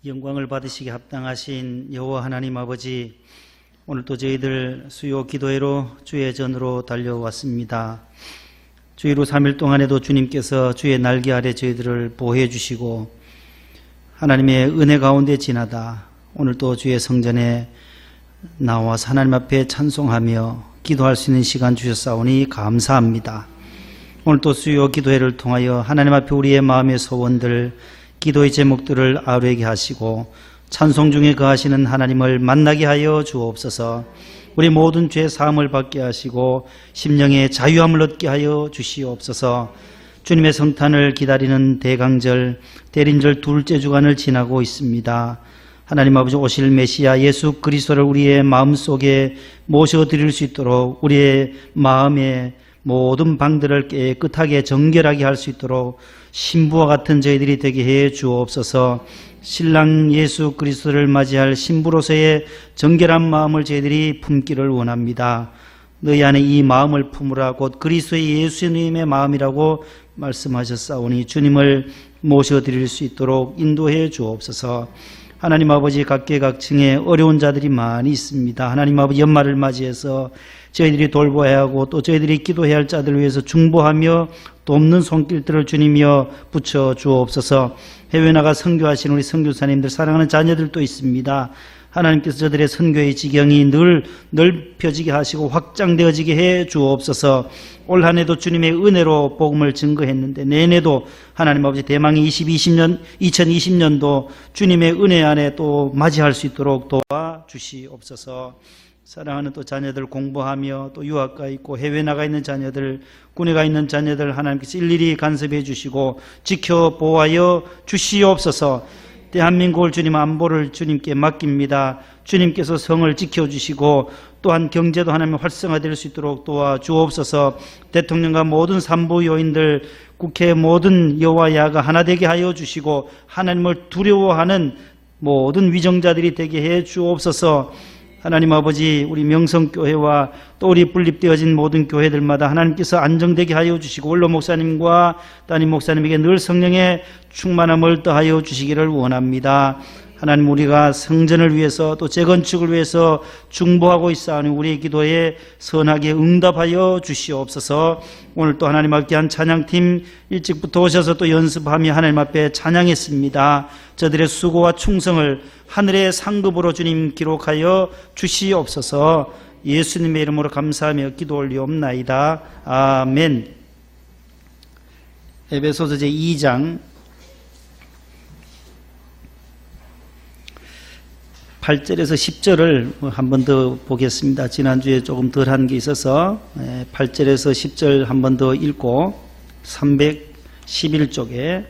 영광을 받으시기 합당하신 여호와 하나님 아버지, 오늘도 저희들 수요 기도회로 주의 전으로 달려왔습니다. 주의로 3일 동안에도 주님께서 주의 날개 아래 저희들을 보호해 주시고 하나님의 은혜 가운데 지나다 오늘도 주의 성전에 나와서 하나님 앞에 찬송하며 기도할 수 있는 시간 주셨사오니 감사합니다. 오늘도 수요 기도회를 통하여 하나님 앞에 우리의 마음의 소원들, 기도의 제목들을 아뢰게 하시고 찬송 중에 거하시는 하나님을 만나게 하여 주옵소서. 우리 모든 죄 사함을 받게 하시고 심령의 자유함을 얻게 하여 주시옵소서. 주님의 성탄을 기다리는 대강절, 대림절 둘째 주간을 지나고 있습니다. 하나님 아버지, 오실 메시아 예수 그리스도를 우리의 마음속에 모셔드릴 수 있도록 우리의 마음의 모든 방들을 깨끗하게 정결하게 할 수 있도록 신부와 같은 저희들이 되게 해 주옵소서. 신랑 예수 그리스도를 맞이할 신부로서의 정결한 마음을 저희들이 품기를 원합니다. 너희 안에 이 마음을 품으라 곧 그리스도의 예수님의 마음이라고 말씀하셨사오니 주님을 모셔드릴 수 있도록 인도해 주옵소서. 하나님 아버지, 각계각층에 어려운 자들이 많이 있습니다. 하나님 아버지, 연말을 맞이해서 저희들이 돌보아야 하고 또 저희들이 기도해야 할 자들을 위해서 중보하며 돕는 손길들을 주님이여 붙여 주옵소서. 해외 나가 선교하신 우리 선교사님들, 사랑하는 자녀들도 있습니다. 하나님께서 저들의 선교의 지경이 늘 넓혀지게 하시고 확장되어지게 해 주옵소서. 올 한 해도 주님의 은혜로 복음을 증거했는데 내년에도 하나님 아버지 대망의 2020년도 주님의 은혜 안에 또 맞이할 수 있도록 도와주시옵소서. 사랑하는 또 자녀들 공부하며 또 유학가 있고 해외 나가 있는 자녀들, 군에 가 있는 자녀들 하나님께서 일일이 간섭해 주시고 지켜 보호하여 주시옵소서. 대한민국을 주님 안보를 주님께 맡깁니다. 주님께서 성을 지켜주시고 또한 경제도 하나님 활성화될 수 있도록 도와주옵소서. 대통령과 모든 산부 요인들, 국회 모든 여와 야가 하나 되게 하여 주시고 하나님을 두려워하는 모든 위정자들이 되게 해 주옵소서. 하나님 아버지, 우리 명성교회와 또 우리 분립되어진 모든 교회들마다 하나님께서 안정되게 하여 주시고 원로 목사님과 담임 목사님에게 늘 성령의 충만함을 더하여 주시기를 원합니다. 하나님, 우리가 성전을 위해서 또 재건축을 위해서 중보하고 있사오니 우리의 기도에 선하게 응답하여 주시옵소서. 오늘 또 하나님 앞에 한 찬양팀 일찍부터 오셔서 또 연습하며 하나님 앞에 찬양했습니다. 저들의 수고와 충성을 하늘의 상급으로 주님 기록하여 주시옵소서. 예수님의 이름으로 감사하며 기도 올리옵나이다. 아멘. 에베소서 제2장 8절에서 10절을 한 번 더 보겠습니다. 지난주에 조금 덜한 게 있어서 8절에서 10절 한 번 더 읽고 311쪽에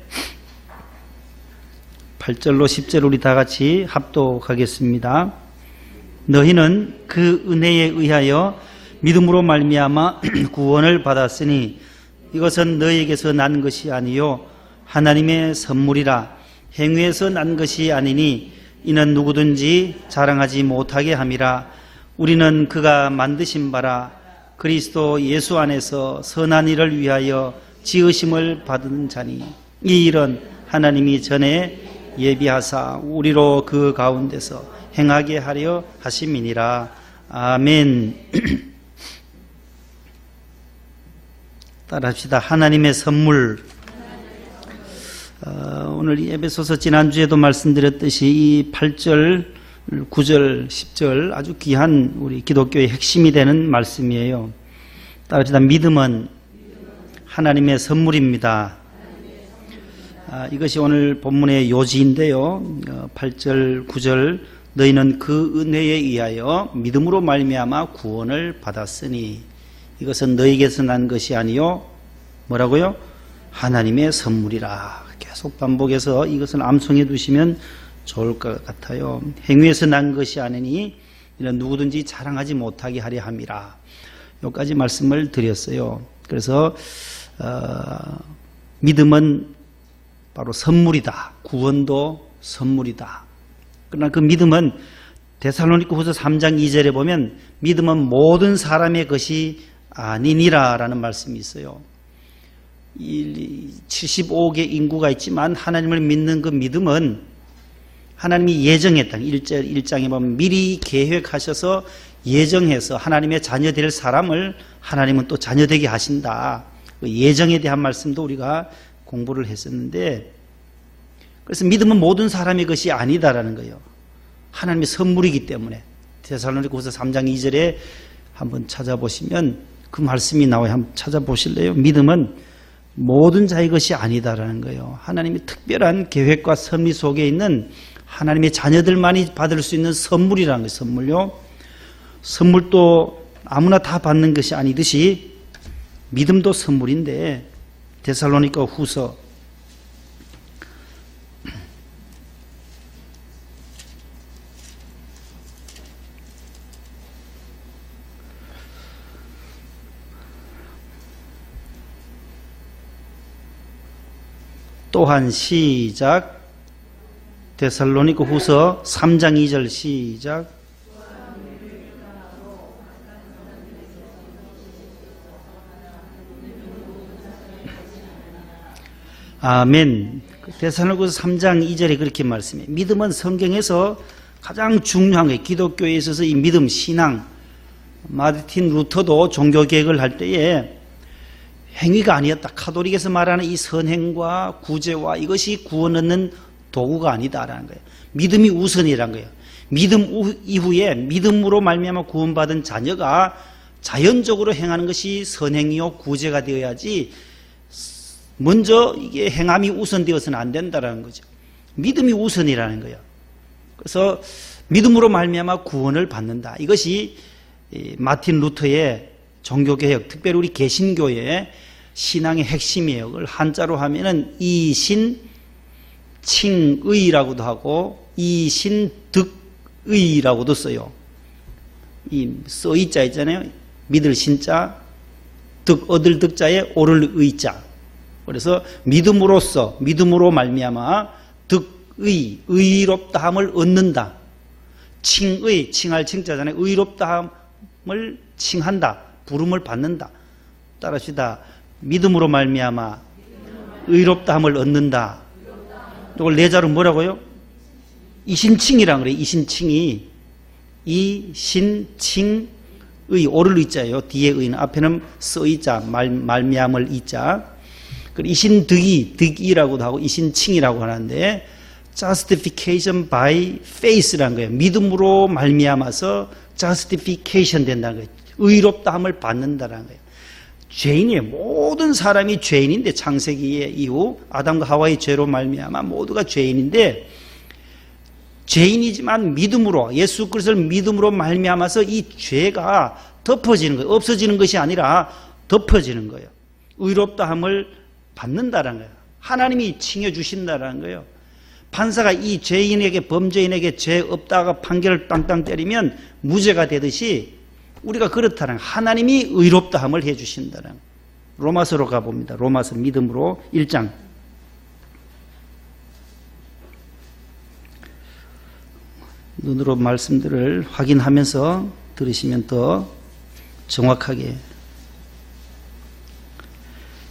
8절로 10절 우리 다 같이 합독하겠습니다. 너희는 그 은혜에 의하여 믿음으로 말미암아 구원을 받았으니 이것은 너희에게서 난 것이 아니요 하나님의 선물이라. 행위에서 난 것이 아니니 이는 누구든지 자랑하지 못하게 함이라. 우리는 그가 만드신 바라 그리스도 예수 안에서 선한 일을 위하여 지으심을 받은 자니 이 일은 하나님이 전에 예비하사 우리로 그 가운데서 행하게 하려 하심이니라. 아멘. 따라합시다. 하나님의 선물. 오늘 이 에베소서 지난주에도 말씀드렸듯이 이 8절, 9절, 10절 아주 귀한 우리 기독교의 핵심이 되는 말씀이에요. 따라합시다. 믿음은 하나님의 선물입니다. 이것이 오늘 본문의 요지인데요. 8절, 9절 너희는 그 은혜에 의하여 믿음으로 말미암아 구원을 받았으니 이것은 너희에게서 난 것이 아니요 뭐라고요? 하나님의 선물이라. 계속 반복해서 이것을 암송해 두시면 좋을 것 같아요. 행위에서 난 것이 아니니 이는 누구든지 자랑하지 못하게 하려 함이라. 여기까지 말씀을 드렸어요. 그래서 믿음은 바로 선물이다. 구원도 선물이다. 그러나 그 믿음은 데살로니가후서 3장 2절에 보면 믿음은 모든 사람의 것이 아니니라 라는 말씀이 있어요. 75억의 인구가 있지만 하나님을 믿는 그 믿음은 하나님이 예정했다. 1장에 보면 미리 계획하셔서 예정해서 하나님의 자녀 될 사람을 하나님은 또 자녀 되게 하신다. 그 예정에 대한 말씀도 우리가 공부를 했었는데, 그래서 믿음은 모든 사람의 것이 아니다라는 거예요. 하나님의 선물이기 때문에. 데살로니가후서 3장 2절에 한번 찾아보시면 그 말씀이 나와요. 한번 찾아보실래요? 믿음은 모든 자의 것이 아니다라는 거예요. 하나님의 특별한 계획과 섭리 속에 있는 하나님의 자녀들만이 받을 수 있는 선물이라는 거예요. 선물요. 선물도 아무나 다 받는 것이 아니듯이 믿음도 선물인데, 데살로니가후서 또한 시작. 데살로니가후서 3장 2절 시작. 아멘. 데살로니가후서 3장 2절에 그렇게 말씀해요. 믿음은 성경에서 가장 중요한 거예요. 기독교에 있어서 이 믿음, 신앙. 마르틴 루터도 종교개혁을 할 때에 행위가 아니었다. 카톨릭에서 말하는 이 선행과 구제와 이것이 구원 얻는 도구가 아니다라는 거예요. 믿음이 우선이라는 거예요. 믿음 이후에 믿음으로 말미암아 구원받은 자녀가 자연적으로 행하는 것이 선행이요 구제가 되어야지, 먼저 이게 행함이 우선되어서는 안 된다라는 거죠. 믿음이 우선이라는 거예요. 그래서 믿음으로 말미암아 구원을 받는다. 이것이 마틴 루터의 종교개혁, 특별히 우리 개신교의 신앙의 핵심이에요. 그걸 한자로 하면은 이신칭의라고도 하고 이신득의라고도 써요. 이 써의자 있잖아요. 믿을 신자, 득 얻을 득자에 오를 의자. 그래서 믿음으로써, 믿음으로 말미암아 득의, 의롭다함을 얻는다. 칭의, 칭할 칭자잖아요. 의롭다함을 칭한다. 부름을 받는다. 따라합시다. 믿음으로 말미암아 의롭다함을 얻는다. 이걸 내자로 뭐라고요? 이신칭이라고 그래요. 이신칭이 이신칭의 오를 의자예요. 뒤에 의는, 앞에는 써의자, 말미암을 의자. 이신득이, 득이라고도 하고 이신칭이라고 하는데, justification by faith라는 거예요. 믿음으로 말미암아서 justification 된다는 거예요. 의롭다함을 받는다는 거예요. 죄인이에요. 모든 사람이 죄인인데, 창세기 이후 아담과 하와의 죄로 말미암아 모두가 죄인인데, 죄인이지만 믿음으로, 예수 그리스도를 믿음으로 말미암아서 이 죄가 덮어지는 거예요. 없어지는 것이 아니라 덮어지는 거예요. 의롭다함을 받는다는 거예요. 하나님이 칭해주신다는 거예요. 판사가 이 죄인에게, 범죄인에게 죄 없다가 판결을 땅땅 때리면 무죄가 되듯이 우리가 그렇다는, 하나님이 의롭다함을 해주신다는. 로마서로 가봅니다. 로마서 믿음으로 1장. 눈으로 말씀들을 확인하면서 들으시면 더 정확하게.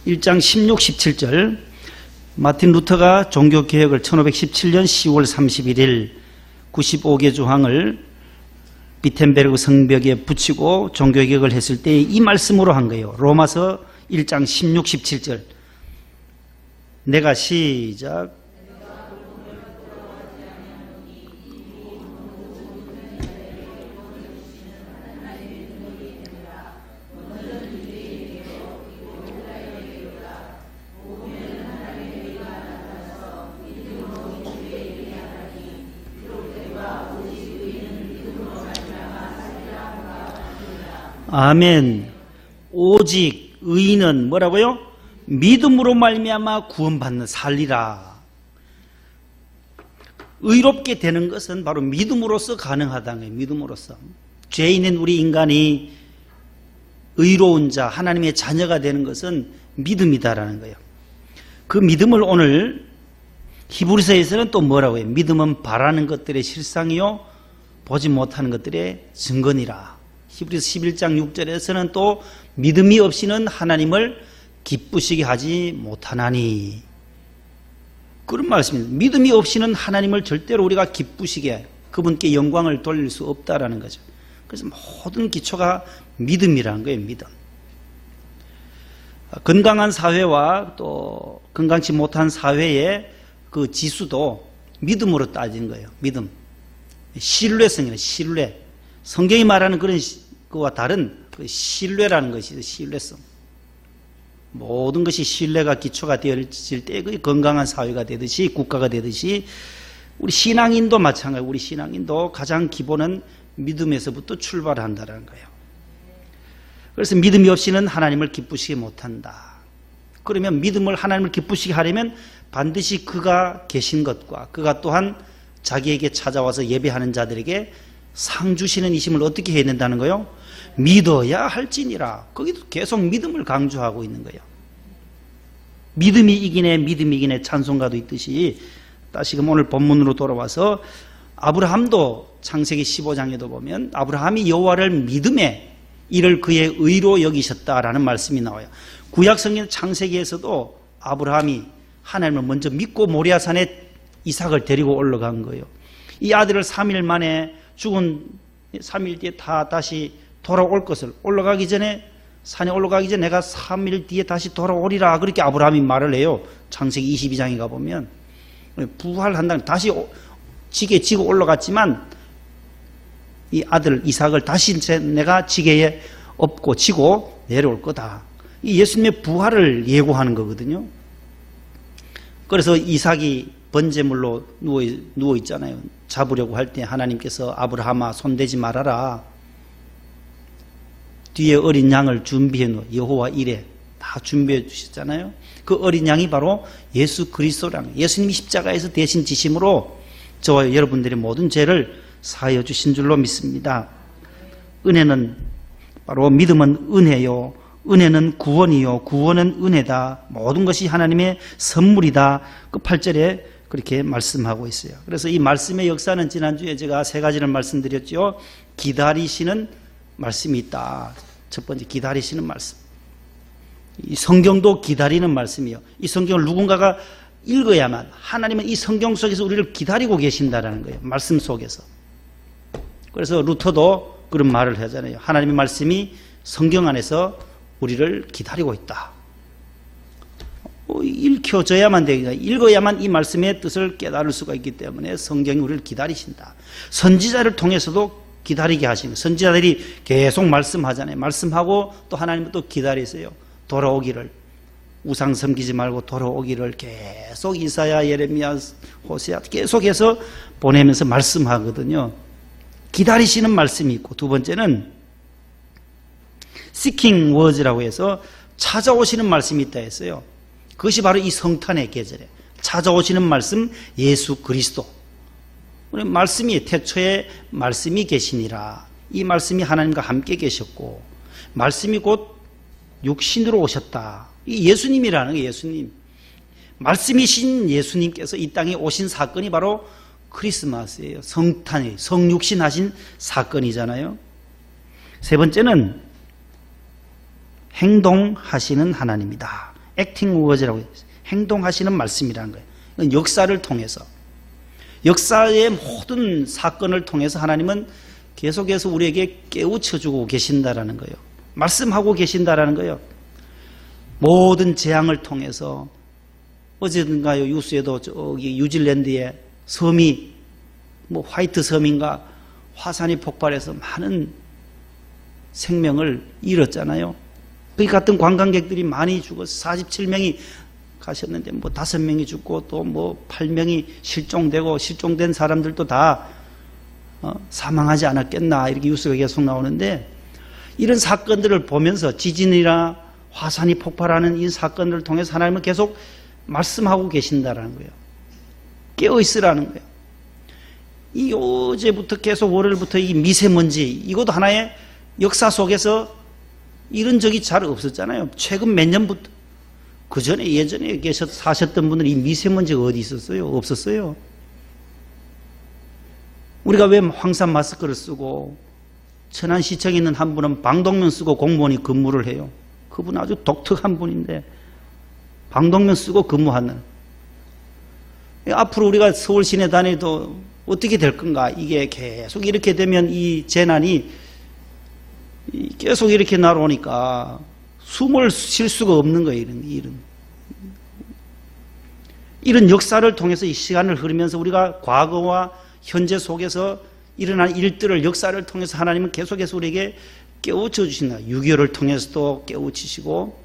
1장 16, 17절. 마틴 루터가 종교개혁을 1517년 10월 31일 95개 조항을 비텐베르그 성벽에 붙이고 종교개혁을 했을 때 이 말씀으로 한 거예요. 로마서 1장 16, 17절. 내가 시작. 아멘. 오직 의인은 뭐라고요? 믿음으로 말미암아 구원받는 살리라. 의롭게 되는 것은 바로 믿음으로서 가능하다는 거예요. 믿음으로서. 죄인인 우리 인간이 의로운 자, 하나님의 자녀가 되는 것은 믿음이다라는 거예요. 그 믿음을 오늘 히브리서에서는 또 뭐라고 해요? 믿음은 바라는 것들의 실상이요 보지 못하는 것들의 증거니라. 히브리서 11장 6절에서는 또 믿음이 없이는 하나님을 기쁘시게 하지 못하나니. 그런 말씀입니다. 믿음이 없이는 하나님을 절대로 우리가 기쁘시게 그분께 영광을 돌릴 수 없다라는 거죠. 그래서 모든 기초가 믿음이라는 거예요. 믿음. 건강한 사회와 또 건강치 못한 사회의 그 지수도 믿음으로 따지는 거예요. 믿음. 신뢰성이에요. 신뢰. 성경이 말하는 그런 그와 다른 그 신뢰라는 것이 신뢰성. 모든 것이 신뢰가 기초가 되어질 때 그 건강한 사회가 되듯이 국가가 되듯이 우리 신앙인도 마찬가지고 우리 신앙인도 가장 기본은 믿음에서부터 출발한다는 거예요. 그래서 믿음이 없이는 하나님을 기쁘시게 못한다. 그러면 믿음을 하나님을 기쁘시게 하려면 반드시 그가 계신 것과 그가 또한 자기에게 찾아와서 예배하는 자들에게 상 주시는 이심을 어떻게 해야 된다는 거예요? 믿어야 할지니라. 거기도 계속 믿음을 강조하고 있는 거예요. 믿음이 이기네 믿음이 이기네 찬송가도 있듯이 다시금 오늘 본문으로 돌아와서 아브라함도 창세기 15장에도 보면 아브라함이 여호와를 믿음에 이를 그의 의로 여기셨다라는 말씀이 나와요. 구약성경 창세기에서도 아브라함이 하나님을 먼저 믿고 모리아산에 이삭을 데리고 올라간 거예요. 이 아들을 3일 만에 죽은 3일 뒤에 다시 돌아올 것을 올라가기 전에 산에 올라가기 전에 내가 3일 뒤에 다시 돌아오리라 그렇게 아브라함이 말을 해요. 창세기 22장에 가보면 부활한다는 다시 지게 지고 올라갔지만 이 아들 이삭을 다시 내가 지게에 업고 지고 내려올 거다. 이 예수님의 부활을 예고하는 거거든요. 그래서 이삭이 번제물로 누워 있잖아요. 잡으려고 할 때 하나님께서 아브라함아 손대지 말아라. 뒤에 어린 양을 준비해 놓아 여호와 이레 다 준비해 주셨잖아요. 그 어린 양이 바로 예수 그리스도라는 예수님이 십자가에서 대신 지심으로 저와 여러분들의 모든 죄를 사하여 주신 줄로 믿습니다. 은혜는 바로 믿음은 은혜요. 은혜는 구원이요. 구원은 은혜다. 모든 것이 하나님의 선물이다. 그 8절에 그렇게 말씀하고 있어요. 그래서 이 말씀의 역사는 지난주에 제가 3가지를 말씀드렸죠. 기다리시는 말씀이 있다. 첫 번째 기다리시는 말씀. 이 성경도 기다리는 말씀이에요. 이 성경을 누군가가 읽어야만 하나님은 이 성경 속에서 우리를 기다리고 계신다라는 거예요. 말씀 속에서. 그래서 루터도 그런 말을 하잖아요. 하나님의 말씀이 성경 안에서 우리를 기다리고 있다. 읽혀져야만 되니까 읽어야만 이 말씀의 뜻을 깨달을 수가 있기 때문에 성경이 우리를 기다리신다. 선지자를 통해서도 기다리게 하시는 선지자들이 계속 말씀하잖아요. 말씀하고 또 하나님은 또 기다리세요. 돌아오기를 우상 섬기지 말고 돌아오기를 계속 이사야, 예레미야, 호세아 계속해서 보내면서 말씀하거든요. 기다리시는 말씀이 있고 두 번째는 seeking words라고 해서 찾아오시는 말씀이 있다 했어요. 그것이 바로 이 성탄의 계절에 찾아오시는 말씀 예수 그리스도. 우리 말씀이 태초에 말씀이 계시니라. 이 말씀이 하나님과 함께 계셨고 말씀이 곧 육신으로 오셨다. 이 예수님이라는 거예요. 예수님. 말씀이신 예수님께서 이 땅에 오신 사건이 바로 크리스마스예요. 성탄이 성육신하신 사건이잖아요. 세 번째는 행동하시는 하나님이다. 액팅 워즈라고 해요. 행동하시는 말씀이라는 거예요. 역사를 통해서 역사의 모든 사건을 통해서 하나님은 계속해서 우리에게 깨우쳐주고 계신다라는 거예요. 말씀하고 계신다라는 거예요. 모든 재앙을 통해서 어제든가요 뉴스에도 저기 뉴질랜드의 섬이 뭐 화이트 섬인가 화산이 폭발해서 많은 생명을 잃었잖아요. 그 같은 관광객들이 많이 죽어서 47명이 가셨는데 뭐 5명이 죽고 또 뭐 8명이 실종되고 실종된 사람들도 다 사망하지 않았겠나 이렇게 뉴스가 계속 나오는데 이런 사건들을 보면서 지진이나 화산이 폭발하는 이 사건들을 통해서 하나님은 계속 말씀하고 계신다라는 거예요. 깨어있으라는 거예요. 이 어제부터 계속 월요일부터 이 미세먼지 이것도 하나의 역사 속에서 이런 적이 잘 없었잖아요. 최근 몇 년부터. 그 전에 예전에 사셨던 분들이 이 미세먼지가 어디 있었어요? 없었어요. 우리가 왜 황산 마스크를 쓰고 천안시청에 있는 한 분은 방독면 쓰고 공무원이 근무를 해요. 그분 아주 독특한 분인데 방독면 쓰고 근무하는 앞으로 우리가 서울 시내 다녀도 어떻게 될 건가? 이게 계속 이렇게 되면 이 재난이 계속 이렇게 날아오니까 숨을 쉴 수가 없는 거예요. 이런 역사를 통해서 이 시간을 흐르면서 우리가 과거와 현재 속에서 일어난 일들을 역사를 통해서 하나님은 계속해서 우리에게 깨우쳐 주신다. 6.25를 통해서도 깨우치시고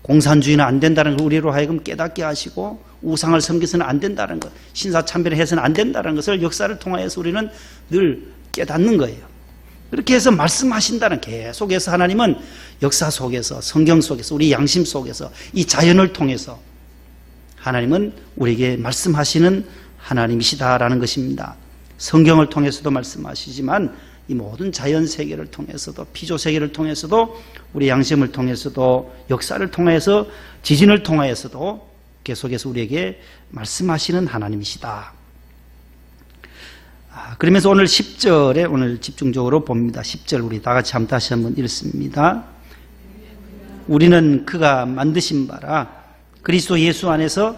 공산주의는 안 된다는 걸 우리로 하여금 깨닫게 하시고 우상을 섬겨서는 안 된다는 것, 신사참배를 해서는 안 된다는 것을 역사를 통하여서 우리는 늘 깨닫는 거예요. 그렇게 해서 말씀하신다는, 계속해서 하나님은 역사 속에서, 성경 속에서, 우리 양심 속에서, 이 자연을 통해서 하나님은 우리에게 말씀하시는 하나님이시다라는 것입니다. 성경을 통해서도 말씀하시지만 이 모든 자연 세계를 통해서도, 피조 세계를 통해서도, 우리 양심을 통해서도, 역사를 통해서, 지진을 통하여서도 계속해서 우리에게 말씀하시는 하나님이시다. 그러면서 오늘 10절에 오늘 집중적으로 봅니다. 10절 우리 다 같이 다시 한번 읽습니다. 우리는 그가 만드신 바라 그리스도 예수 안에서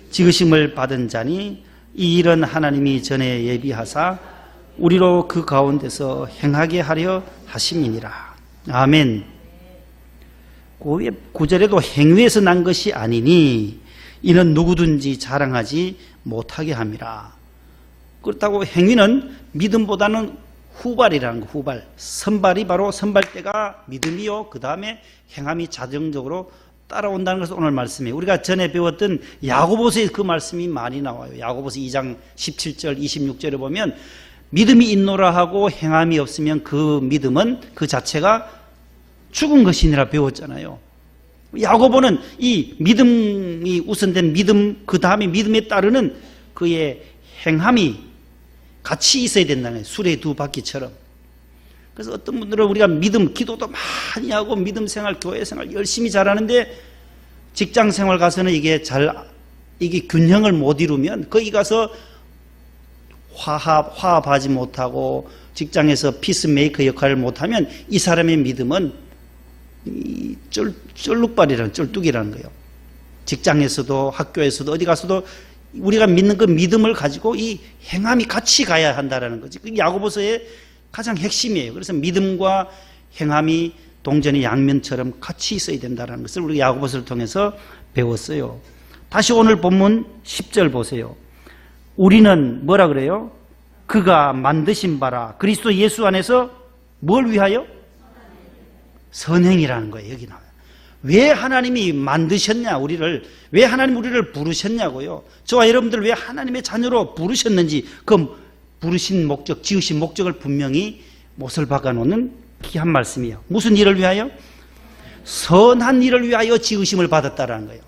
지으심을 받은 자니 이 일은 하나님이 전에 예비하사 우리로 그 가운데서 행하게 하려 하심이니라. 아멘. 9절에도 행위에서 난 것이 아니니 이는 누구든지 자랑하지 못하게 함이라. 그렇다고 행위는 믿음보다는 후발이라는 거, 후발. 선발이 바로 선발대가 믿음이요. 그 다음에 행함이 자정적으로 따라온다는 것을 오늘 말씀이에요. 우리가 전에 배웠던 야고보서에 그 말씀이 많이 나와요. 야고보서 2장 17절, 26절에 보면 믿음이 있노라 하고 행함이 없으면 그 믿음은 그 자체가 죽은 것이니라 배웠잖아요. 야고보는 이 믿음이 우선된 믿음, 그 다음에 믿음에 따르는 그의 행함이 같이 있어야 된다는 거예요. 수레 두 바퀴처럼. 그래서 어떤 분들은 우리가 믿음, 기도도 많이 하고 믿음 생활, 교회 생활 열심히 잘하는데 직장 생활 가서는 이게 균형을 못 이루면 거기 가서 화합하지 못하고 직장에서 피스메이커 역할을 못하면 이 사람의 믿음은 쫄룩발이라는, 쫄뚝이라는 거예요. 직장에서도 학교에서도 어디 가서도 우리가 믿는 그 믿음을 가지고 이 행함이 같이 가야 한다는 거지. 그게 야고보서의 가장 핵심이에요. 그래서 믿음과 행함이 동전의 양면처럼 같이 있어야 된다는 것을 우리가 야고보서를 통해서 배웠어요. 다시 오늘 본문 10절 보세요. 우리는 뭐라 그래요? 그가 만드신 바라 그리스도 예수 안에서 뭘 위하여? 선행이라는 거예요. 여기 나와요. 왜 하나님이 만드셨냐, 우리를. 왜 하나님 우리를 부르셨냐고요. 저와 여러분들 왜 하나님의 자녀로 부르셨는지 그 부르신 목적, 지으신 목적을 분명히 못을 박아놓는 귀한 말씀이에요. 무슨 일을 위하여? 선한 일을 위하여 지으심을 받았다라는 거예요.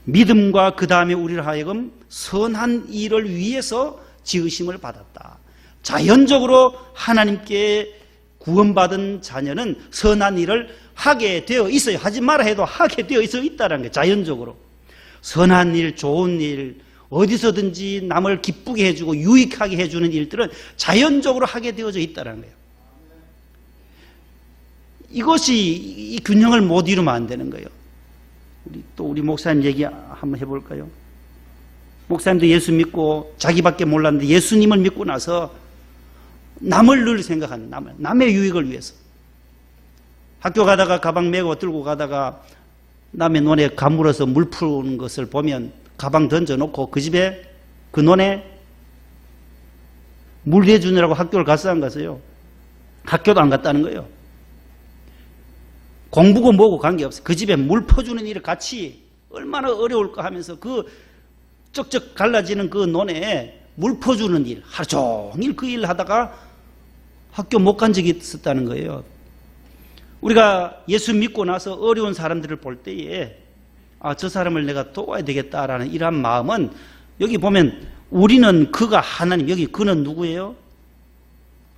믿음과 그 다음에 우리를 하여금 선한 일을 위해서 지으심을 받았다. 자연적으로 하나님께 구원받은 자녀는 선한 일을 하게 되어 있어요. 하지 마라 해도 하게 되어 있다는 거예요. 자연적으로. 선한 일, 좋은 일, 어디서든지 남을 기쁘게 해주고 유익하게 해주는 일들은 자연적으로 하게 되어져 있다는 거예요. 이것이 이 균형을 못 이루면 안 되는 거예요. 우리 목사님 얘기 한번 해볼까요? 목사님도 예수 믿고 자기밖에 몰랐는데 예수님을 믿고 나서 남을 늘 생각하는, 남의 유익을 위해서. 학교 가다가 가방 메고 들고 가다가 남의 논에 가물어서 물 푸는 것을 보면 가방 던져놓고 그 집에 그 논에 물 대주느라고 학교를 갔어 안 갔어요? 학교도 안 갔다는 거예요. 공부고 뭐고 관계없어요. 그 집에 물 퍼주는 일을 같이 얼마나 어려울까 하면서 그 쩍쩍 갈라지는 그 논에 물 퍼주는 일, 하루 종일 그 일 하다가 학교 못 간 적이 있었다는 거예요. 우리가 예수 믿고 나서 어려운 사람들을 볼 때에 저 사람을 내가 도와야 되겠다라는 이러한 마음은, 여기 보면 우리는 그가 하나님, 여기 그는 누구예요?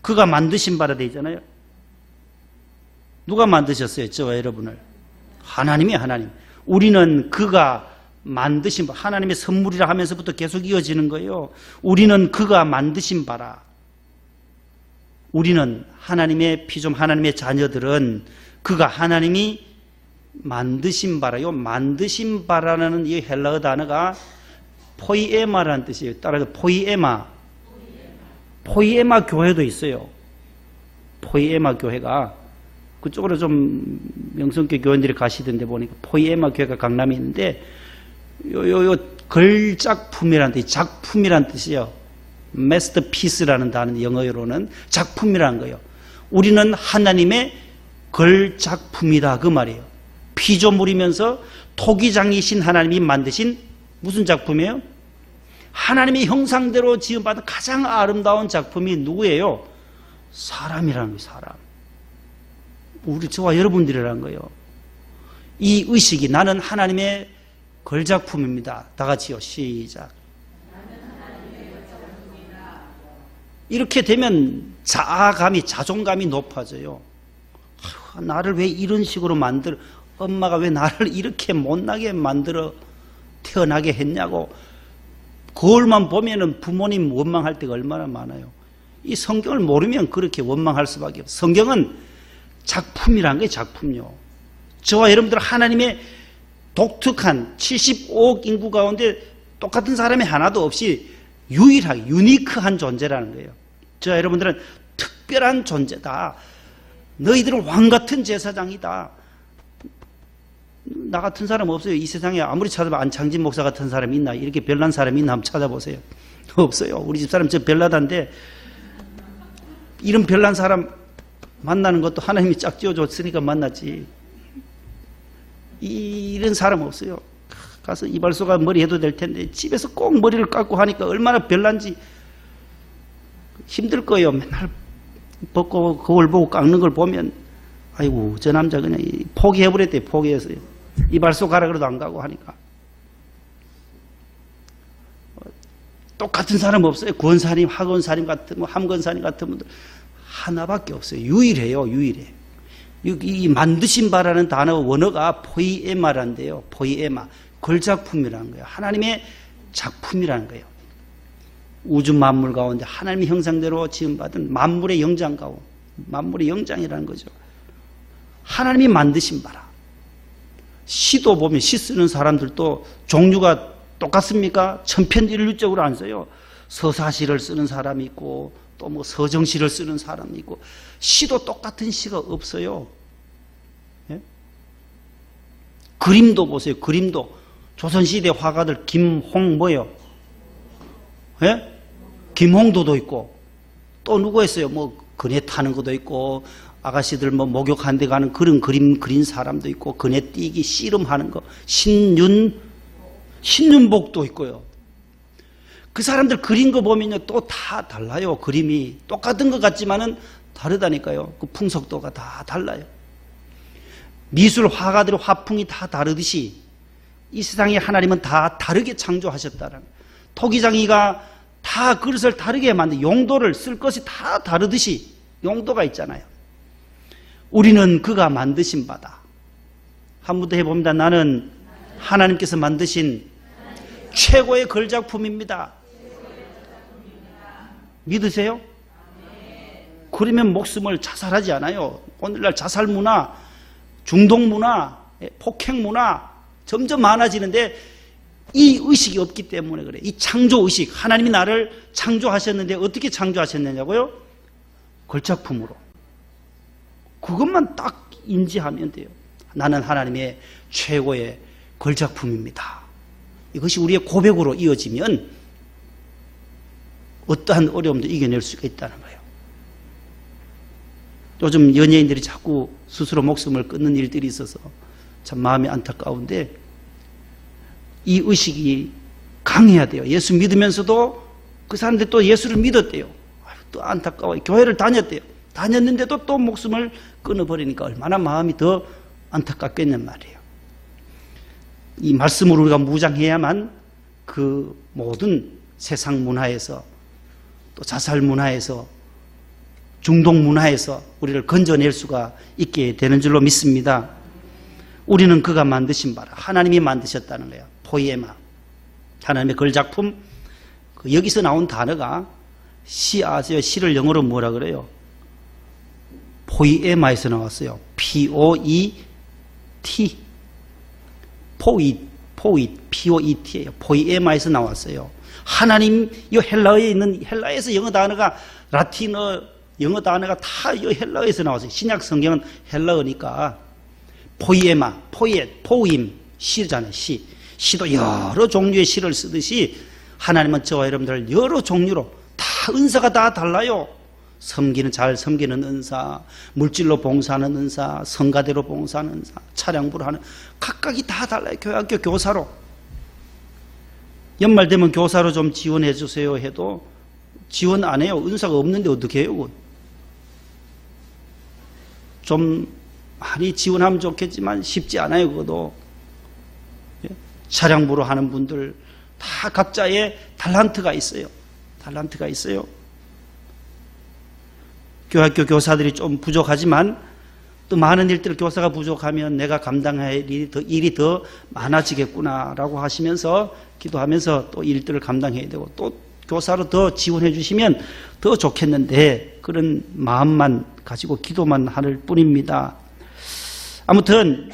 그가 만드신 바라 되어 있잖아요. 누가 만드셨어요? 저와 여러분을? 하나님이 하나님. 우리는 그가 만드신 바, 하나님의 선물이라 하면서부터 계속 이어지는 거예요. 우리는 그가 만드신 바라. 우리는 하나님의 피좀, 하나님의 자녀들은 그가 하나님이 만드신 바라요. 만드신 바라는 이 헬라어 단어가 포이에마라는 뜻이에요. 따라서 포이에마 교회도 있어요. 포이에마 교회가 그쪽으로 좀 명성교 교인들이 가시던데 보니까 포이에마 교회가 강남에 있는데 요 걸작품이라는 뜻, 작품이라는 뜻이요. masterpiece라는 단어 영어로는 작품이라는 거예요. 우리는 하나님의 걸작품이다 그 말이에요. 피조물이면서 토기장이신 하나님이 만드신 무슨 작품이에요? 하나님의 형상대로 지음받은 가장 아름다운 작품이 누구예요? 사람이라는 거예요. 사람. 우리 저와 여러분들이라는 거예요. 이 의식이 나는 하나님의 걸작품입니다. 다 같이요. 시작. 이렇게 되면 자아감이, 자존감이 높아져요. 나를 왜 이런 식으로 엄마가 왜 나를 이렇게 못나게 만들어 태어나게 했냐고 거울만 보면은 부모님 원망할 때가 얼마나 많아요. 이 성경을 모르면 그렇게 원망할 수밖에 없어요. 성경은 작품이란 게 작품이요. 저와 여러분들 하나님의 독특한 75억 인구 가운데 똑같은 사람이 하나도 없이 유일하게 유니크한 존재라는 거예요. 저와 여러분들은 특별한 존재다. 너희들은 왕같은 제사장이다. 나 같은 사람 없어요. 이 세상에 아무리 찾아봐 안창진 목사 같은 사람이 있나, 이렇게 별난 사람이 있나 한번 찾아보세요. 없어요. 우리 집사람 저 별나다인데 이런 별난 사람 만나는 것도 하나님이 짝 지어줬으니까 만났지. 이런 사람 없어요. 가서 이발소가 머리 해도 될 텐데 집에서 꼭 머리를 깎고 하니까 얼마나 별난지 힘들 거예요. 맨날 벗고 거울 보고 깎는 걸 보면 아이고 저 남자 그냥 포기해버렸대요. 포기했어요. 이발소 가라 그래도 안 가고 하니까. 똑같은 사람 없어요. 권사님, 하권사님 같은 거, 함권사님 같은 분들 하나밖에 없어요. 유일해요. 유일해. 이 만드신 바라는 단어 원어가 포이에마란데요. 포이에마. 걸작품이라는 거예요. 하나님의 작품이라는 거예요. 우주 만물 가운데 하나님의 형상대로 지음받은 만물의 영장 가운데 만물의 영장이라는 거죠. 하나님이 만드신 바라. 시도 보면 시 쓰는 사람들도 종류가 똑같습니까? 천편일률적으로 안 써요. 서사시를 쓰는 사람이 있고 또 뭐 서정시를 쓰는 사람이 있고 시도 똑같은 시가 없어요. 예? 그림도 보세요. 그림도 조선시대 화가들 김홍 뭐요? 예? 김홍도도 있고 또 누구 했어요? 뭐 그네 타는 것도 있고 아가씨들 뭐 목욕한 데 가는 그런 그림 그린 사람도 있고 그네 띄기 씨름하는 거 신윤복도 있고요. 그 사람들 그린 거 보면요 또 다 달라요. 그림이 똑같은 것 같지만은 다르다니까요. 그 풍속도가 다 달라요. 미술 화가들의 화풍이 다 다르듯이 이 세상에 하나님은 다 다르게 창조하셨다는 토기장이가 다 그릇을 다르게 만든 용도를 쓸 것이 다 다르듯이 용도가 있잖아요. 우리는 그가 만드신 바다. 한 번 더 해봅니다. 나는 하나님께서 만드신 최고의 걸작품입니다. 믿으세요? 그러면 목숨을 자살하지 않아요. 오늘날 자살 문화, 중독 문화, 폭행 문화 점점 많아지는데 이 의식이 없기 때문에 그래. 이 창조 의식, 하나님이 나를 창조하셨는데 어떻게 창조하셨느냐고요? 걸작품으로. 그것만 딱 인지하면 돼요. 나는 하나님의 최고의 걸작품입니다. 이것이 우리의 고백으로 이어지면 어떠한 어려움도 이겨낼 수가 있다는 거예요. 요즘 연예인들이 자꾸 스스로 목숨을 끊는 일들이 있어서 참 마음이 안타까운데 이 의식이 강해야 돼요. 예수 믿으면서도 그 사람들이 또 예수를 믿었대요. 또 안타까워요. 교회를 다녔대요. 다녔는데도 또 목숨을 끊어버리니까 얼마나 마음이 더 안타깝겠냔 말이에요. 이 말씀으로 우리가 무장해야만 그 모든 세상 문화에서 또 자살 문화에서 중독 문화에서 우리를 건져낼 수가 있게 되는 줄로 믿습니다. 우리는 그가 만드신 바라. 하나님이 만드셨다는 거예요. 포이에마. 하나님의 걸작품. 여기서 나온 단어가 시 아세요? 시를 영어로 뭐라 그래요? 포이에마에서 나왔어요. Poet 라티, POET예요. 포이에마에서 나왔어요. 하나님, 이 헬라어에 있는, 헬라에서 영어 단어가, 라틴어, 영어 단어가 다 이 헬라어에서 나왔어요. 신약 성경은 헬라어니까. 포이에마, 포임, 시잖아요, 시. 시도 여러 종류의 시를 쓰듯이 하나님은 저와 여러분들 여러 종류로 다 은사가 다 달라요. 잘 섬기는 은사, 물질로 봉사하는 은사, 성가대로 봉사하는 은사, 차량부로 하는, 각각이 다 달라요. 교회학교 교사로. 연말 되면 교사로 좀 지원해 주세요 해도 지원 안 해요. 은사가 없는데 어떻게 해요? 좀 많이 지원하면 좋겠지만 쉽지 않아요. 그것도. 차량부로 하는 분들 다 각자의 달란트가 있어요. 달란트가 있어요. 교학교 교사들이 좀 부족하지만 또 많은 일들을 교사가 부족하면 내가 감당할 일이 더 많아지겠구나라고 하시면서 기도하면서 또 일들을 감당해야 되고 또 교사로 더 지원해 주시면 더 좋겠는데 그런 마음만 가지고 기도만 할 뿐입니다. 아무튼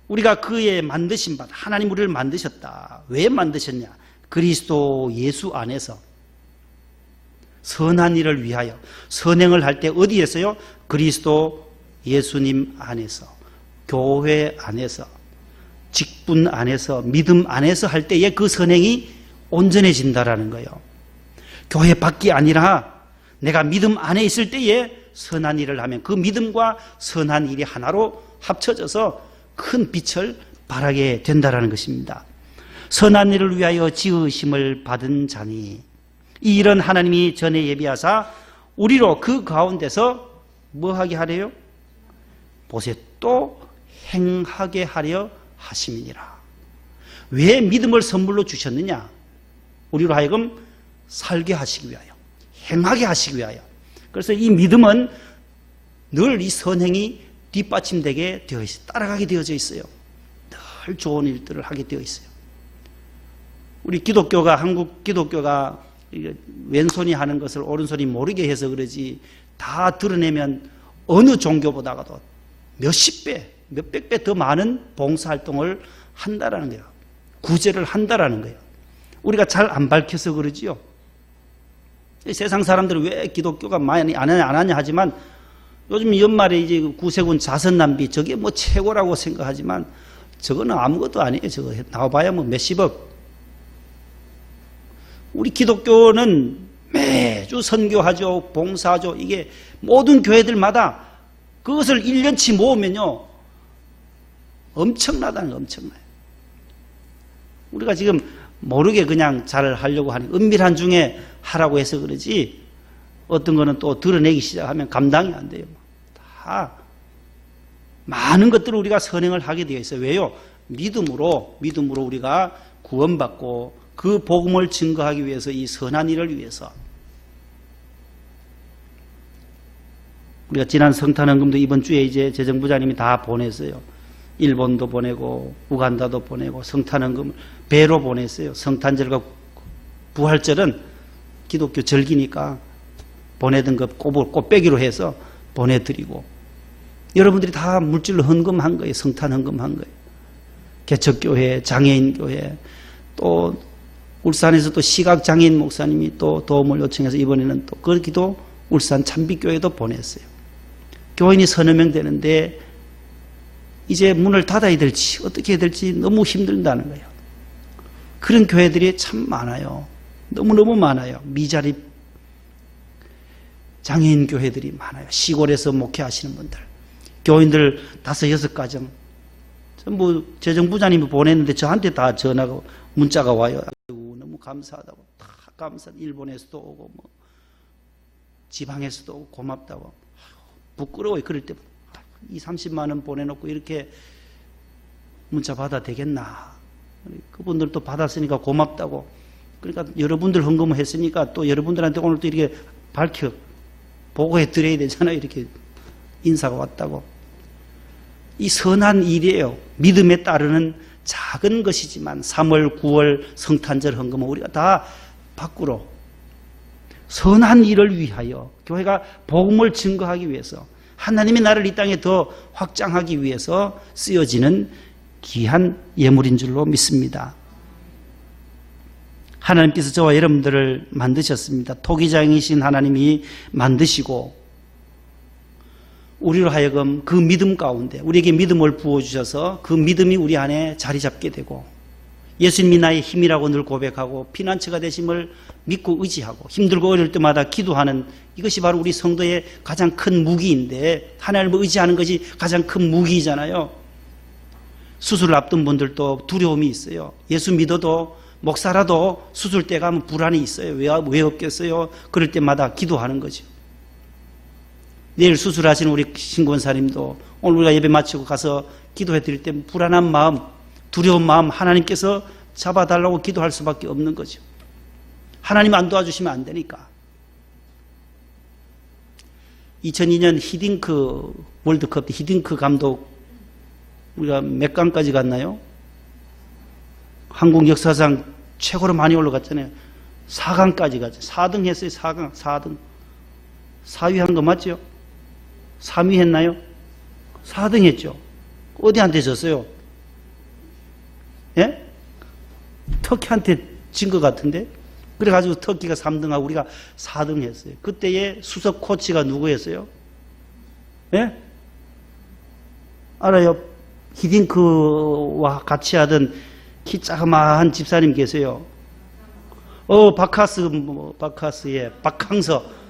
우리가 그의 만드신 바, 하나님 우리를 만드셨다. 왜 만드셨냐? 그리스도 예수 안에서 선한 일을 위하여 선행을 할 때 어디에서요? 그리스도 예수님 안에서, 교회 안에서, 직분 안에서, 믿음 안에서 할 때에 그 선행이 온전해진다라는 거예요. 교회 밖이 아니라 내가 믿음 안에 있을 때에 선한 일을 하면 그 믿음과 선한 일이 하나로 합쳐져서 큰 빛을 발하게 된다라는 것입니다. 선한 일을 위하여 지으심을 받은 자니 이 일은 하나님이 전에 예비하사 우리로 그 가운데서 뭐하게 하래요? 보세 또 행하게 하려 하심이니라. 왜 믿음을 선물로 주셨느냐? 우리로 하여금 살게 하시기 위하여, 행하게 하시기 위하여. 그래서 이 믿음은 늘 이 선행이 뒷받침되게 되어 있어요. 따라가게 되어져 있어요. 늘 좋은 일들을 하게 되어 있어요. 우리 기독교가, 한국 기독교가 왼손이 하는 것을 오른손이 모르게 해서 그러지 다 드러내면 어느 종교보다가도 몇십 배, 몇백 배 더 많은 봉사활동을 한다라는 거예요. 구제를 한다라는 거예요. 우리가 잘 안 밝혀서 그러지요. 세상 사람들은 왜 기독교가 많이 안 하냐 하지만 요즘 연말에 이제 구세군 자선남비 저게 뭐 최고라고 생각하지만 저거는 아무것도 아니에요. 저거 나와봐야 뭐 몇십억. 우리 기독교는 매주 선교하죠, 봉사하죠. 이게 모든 교회들마다 그것을 1년치 모으면요 엄청나다는 거 엄청나요. 우리가 지금 모르게 그냥 잘 하려고 하는 은밀한 중에 하라고 해서 그러지 어떤 거는 또 드러내기 시작하면 감당이 안 돼요. 다 많은 것들을 우리가 선행을 하게 되어 있어요. 왜요? 믿음으로 우리가 구원받고 그 복음을 증거하기 위해서 이 선한 일을 위해서 우리가 지난 성탄헌금도 이번 주에 이제 재정부장님이 다 보냈어요. 일본도 보내고 우간다도 보내고 성탄헌금을 배로 보냈어요. 성탄절과 부활절은 기독교 절기니까 보내던 것 꽃배기로 해서 보내드리고 여러분들이 다 물질로 헌금한 거예요. 성탄 헌금한 거예요. 개척교회, 장애인교회 또 울산에서 또 시각장애인 목사님이 또 도움을 요청해서 이번에는 또 거기도 울산 참빛교회도 보냈어요. 교인이 서너 명 되는데 이제 문을 닫아야 될지 어떻게 해야 될지 너무 힘들다는 거예요. 그런 교회들이 참 많아요. 너무너무 많아요. 미자립 장애인 교회들이 많아요. 시골에서 목회하시는 분들. 교인들 5-6 가정. 전부 재정부장님이 보냈는데 저한테 다 전화가 문자가 와요. 너무 감사하다고. 다 감사. 일본에서도 오고 뭐 지방에서도 오고 고맙다고. 부끄러워요. 그럴 때 20-30만 원 보내놓고 이렇게 문자 받아 되겠나. 그분들도 받았으니까 고맙다고. 그러니까 여러분들 헌금을 했으니까 또 여러분들한테 오늘 또 이렇게 밝혀 보고해 드려야 되잖아요. 이렇게 인사가 왔다고. 이 선한 일이에요. 믿음에 따르는 작은 것이지만 3월, 9월 성탄절 헌금은 우리가 다 밖으로 선한 일을 위하여 교회가 복음을 증거하기 위해서 하나님의 나라를 이 땅에 더 확장하기 위해서 쓰여지는 귀한 예물인 줄로 믿습니다. 하나님께서 저와 여러분들을 만드셨습니다. 토기장이신 하나님이 만드시고 우리로 하여금 그 믿음 가운데 우리에게 믿음을 부어주셔서 그 믿음이 우리 안에 자리 잡게 되고 예수님이 나의 힘이라고 늘 고백하고 피난처가 되심을 믿고 의지하고 힘들고 어려울 때마다 기도하는 이것이 바로 우리 성도의 가장 큰 무기인데 하나님을 의지하는 것이 가장 큰 무기이잖아요. 수술을 앞둔 분들도 두려움이 있어요. 예수 믿어도 목사라도 수술 때 가면 불안이 있어요. 왜 없겠어요? 그럴 때마다 기도하는 거죠. 내일 수술하시는 우리 신권사님도 오늘 우리가 예배 마치고 가서 기도해 드릴 때 불안한 마음, 두려운 마음 하나님께서 잡아달라고 기도할 수밖에 없는 거죠. 하나님 안 도와주시면 안 되니까. 2002년 히딩크 월드컵 때 히딩크 감독 우리가 몇 강까지 갔나요? 한국 역사상 최고로 많이 올라갔잖아요. 4강까지 갔죠. 4등 했어요. 4등. 4위 한 거 맞죠? 3위 했나요? 4등 했죠. 어디한테 졌어요? 예? 터키한테 진 것 같은데? 그래가지고 터키가 3등하고 우리가 4등 했어요. 그때의 수석 코치가 누구였어요? 예? 알아요? 히딩크와 같이 하던 키 자그마한 집사님 계세요. 박하스의 박항서.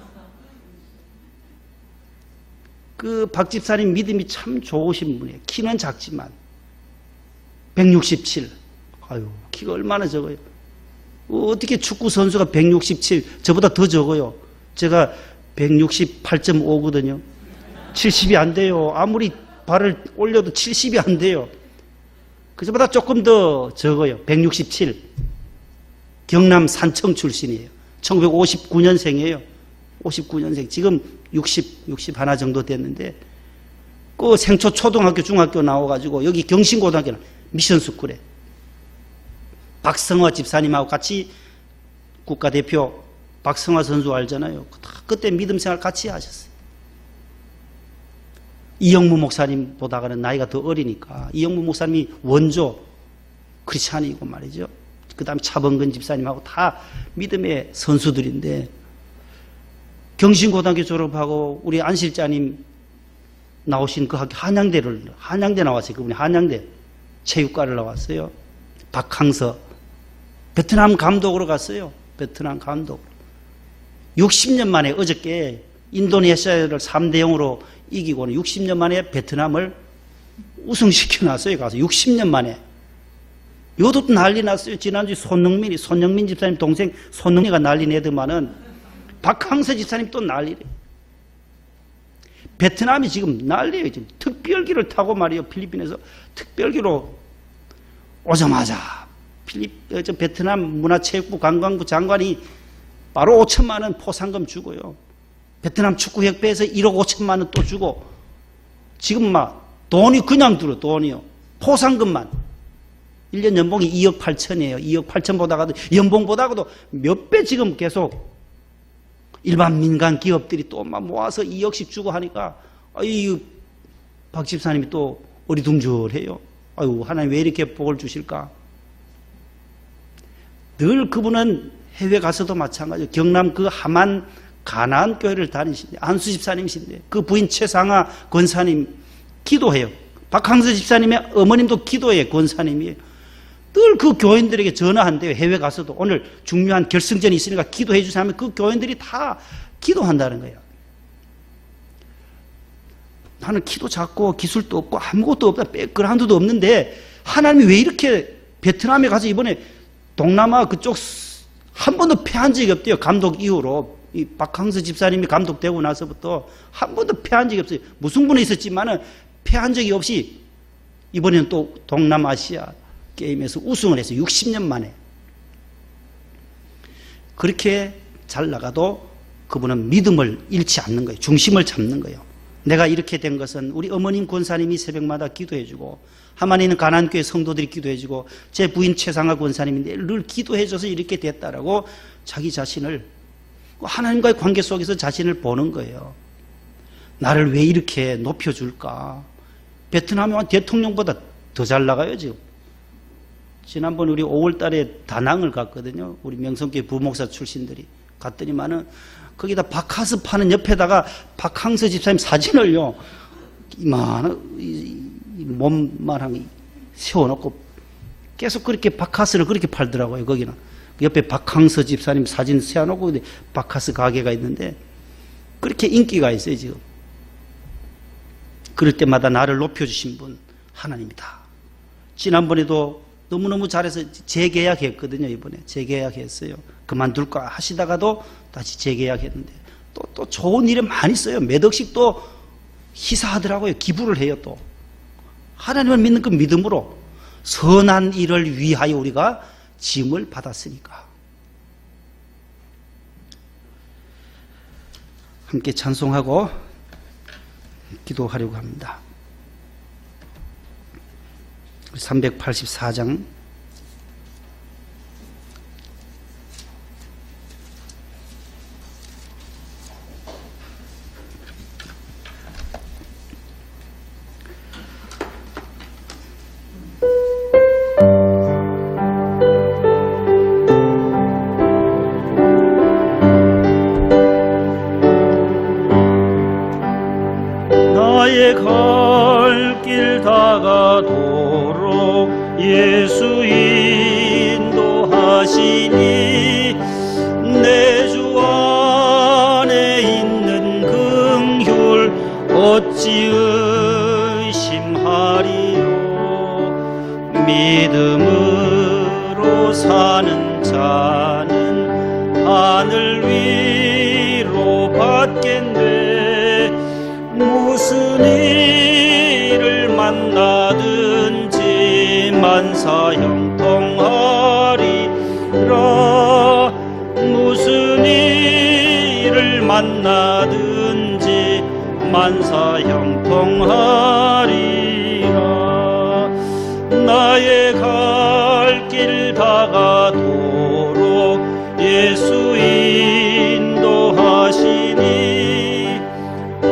그 박 집사님 믿음이 참 좋으신 분이에요. 키는 작지만 167. 아유, 키가 얼마나 적어요. 어떻게 축구 선수가 167, 저보다 더 적어요. 제가 168.5거든요. 70이 안 돼요. 아무리 발을 올려도 70이 안 돼요. 그저보다 조금 더 적어요. 167. 경남 산청 출신이에요. 1959년생이에요. 59년생. 지금 60 하나 정도 됐는데, 그 생초 초등학교, 중학교 나와가지고, 여기 경신고등학교 미션스쿨에 박성화 집사님하고 같이 국가대표 박성화 선수 알잖아요. 그때 믿음 생활 같이 하셨어요. 이영무 목사님보다는 나이가 더 어리니까 이영무 목사님이 원조 크리스찬이고 말이죠. 그 다음에 차범근 집사님하고 다 믿음의 선수들인데 경신고등학교 졸업하고 우리 안 실장님 나오신 그 학교 한양대 나왔어요. 그분이 한양대 체육과를 나왔어요. 박항서 베트남 감독으로 갔어요. 베트남 감독. 60년 만에 어저께 인도네시아를 3대 0으로 이기고는 60년 만에 베트남을 우승시켜 놨어요. 가서 60년 만에. 요것도 난리 났어요. 지난주 손영민 집사님 동생 손영민이가 난리 내더만은 박항서 집사님 또 난리래. 베트남이 지금 난리예요. 지금 특별기를 타고 말이에요. 필리핀에서 특별기로 오자마자 베트남 문화체육부 관광부 장관이 바로 5천만 원 포상금 주고요. 베트남 축구협회에서 1억 5천만 원 또 주고 지금 막 돈이 그냥 들어. 돈이요. 포상금만. 1년 연봉이 2억 8천이에요. 2억 8천 보다가도 연봉 보다가도 몇 배 지금 계속 일반 민간 기업들이 또 막 모아서 2억씩 주고 하니까 아유 박 집사님이 또 어리둥절해요. 아유 하나님 왜 이렇게 복을 주실까? 늘 그분은 해외 가서도 마찬가지예요. 경남 그 함안 가나안 교회를 다니신데 안수 집사님이신데 그 부인 최상아 권사님 기도해요. 박항서 집사님의 어머님도 기도해요. 권사님이에요. 늘 그 교인들에게 전화한대요. 해외 가서도 오늘 중요한 결승전이 있으니까 기도해 주세요 하면 그 교인들이 다 기도한다는 거예요. 나는 키도 작고 기술도 없고 아무것도 없다. 백그라운드도 없는데 하나님이 왜 이렇게 베트남에 가서 이번에 동남아 그쪽 한 번도 패한 적이 없대요. 감독 이후로. 이 박항서 집사님이 감독되고 나서부터 한 번도 패한 적이 없어요. 무승부는 있었지만은 패한 적이 없이 이번에는 또 동남아시아 게임에서 우승을 했어요. 60년 만에. 그렇게 잘 나가도 그분은 믿음을 잃지 않는 거예요. 중심을 잡는 거예요. 내가 이렇게 된 것은 우리 어머님 권사님이 새벽마다 기도해주고 하만에 있는 가난교회 성도들이 기도해주고 제 부인 최상아 권사님인데 늘 기도해줘서 이렇게 됐다라고 자기 자신을 하나님과의 관계 속에서 자신을 보는 거예요. 나를 왜 이렇게 높여줄까? 베트남은 대통령보다 더 잘 나가요, 지금. 지난번 우리 5월 달에 다낭을 갔거든요. 우리 명성교회 부목사 출신들이. 갔더니만은 거기다 바카스 파는 옆에다가 박항서 집사님 사진을요, 이만한 몸만한 세워놓고 계속 그렇게 바카스를 그렇게 팔더라고요, 거기는. 옆에 박항서 집사님 사진 세워놓고 바카스 가게가 있는데 그렇게 인기가 있어요, 지금. 그럴 때마다 나를 높여주신 분 하나님이다. 지난번에도 너무너무 잘해서 재계약했거든요. 이번에 재계약했어요. 그만둘까 하시다가도 다시 재계약했는데 또 좋은 일에 많이 써요. 몇 억씩 또 희사하더라고요. 기부를 해요. 또 하나님을 믿는 그 믿음으로 선한 일을 위하여 우리가 짐을 받았으니까. 함께 찬송하고 기도하려고 합니다. 384장 나의 갈 길 다가도록 예수 인도하시니 내 주 안에 있는 긍휼 어찌 의심하리요. 믿음으로 사는 자는 하늘 위로 받겠네. 무슨 일을 만나든지 만사 형통하리라. 무슨 일을 만나든지 만사 형통하리라. 나의 갈 길 다가도록 예수 인도하시니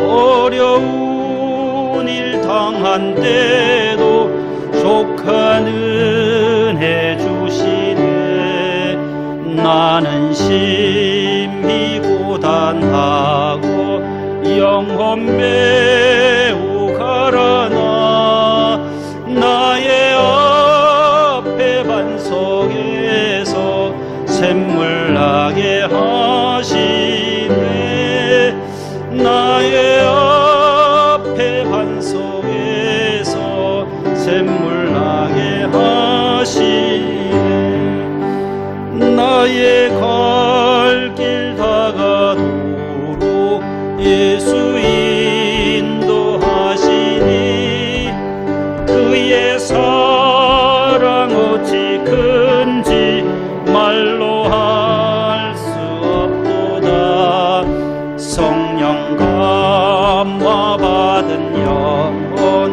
어려운 일 당한 때도 족한 은혜 주시네. 나는 심히 고단하고 영혼 매우 가라나 나의 앞에 반석에서 샘물 나게 하시네. 나의 앞에 반석에서 샘물 나게 하시네. 나의 갈 길 다가도록 예수 인도하시니 그의 사랑 어찌 큰지 말로 할 수 없도다. 성령 감화 받은 영혼